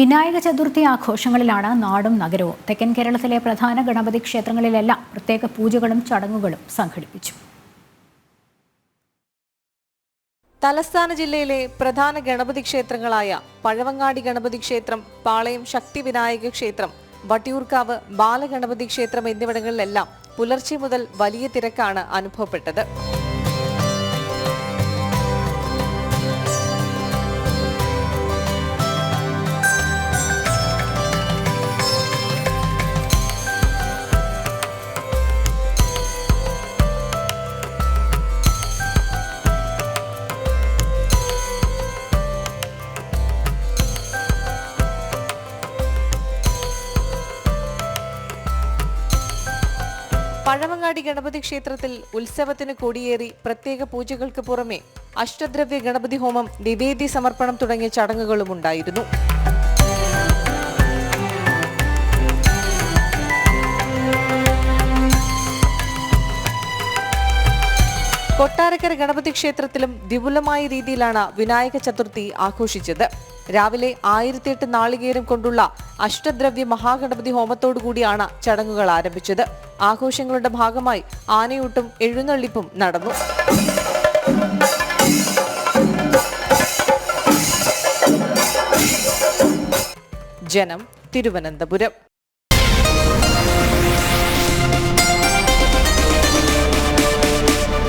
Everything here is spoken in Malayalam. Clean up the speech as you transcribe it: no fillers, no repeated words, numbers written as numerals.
വിനായക ചതുർത്ഥി ആഘോഷങ്ങളിലാണ് നാടും നഗരവും. തെക്കൻ കേരളത്തിലെ പ്രധാന ഗണപതി ക്ഷേത്രങ്ങളിലെല്ലാം പ്രത്യേക പൂജകളും ചടങ്ങുകളും സംഘടിപ്പിച്ചു. തലസ്ഥാന ജില്ലയിലെ പ്രധാന ഗണപതി ക്ഷേത്രങ്ങളായ പഴവങ്ങാടി ഗണപതി ക്ഷേത്രം, പാളയം ശക്തി വിനായക ക്ഷേത്രം, വട്ടിയൂർക്കാവ് ബാലഗണപതി ക്ഷേത്രം എന്നിവിടങ്ങളിലെല്ലാം പുലർച്ചെ മുതൽ വലിയ തിരക്കാണ് അനുഭവപ്പെട്ടത്. പഴവങ്ങാടി ഗണപതി ക്ഷേത്രത്തിൽ ഉത്സവത്തിന് കൊടിയേറി പ്രത്യേക പൂജകൾക്ക് പുറമെ അഷ്ടദ്രവ്യ ഗണപതി ഹോമം, നിവേദ്യ സമർപ്പണം തുടങ്ങിയ ചടങ്ങുകളും ഉണ്ടായിരുന്നു. കൊട്ടാരക്കര ഗണപതി ക്ഷേത്രത്തിലും വിപുലമായ രീതിയിലാണ് വിനായക ചതുർത്ഥി ആഘോഷിച്ചത്. രാവിലെ 1008 നാളികേരം കൊണ്ടുള്ള അഷ്ടദ്രവ്യ മഹാഗണപതി ഹോമത്തോടുകൂടിയാണ് ചടങ്ങുകൾ ആരംഭിച്ചത്. ആഘോഷങ്ങളുടെ ഭാഗമായി ആനയൂട്ടും എഴുന്നള്ളിപ്പും നടന്നു. ജനം, തിരുവനന്തപുരം.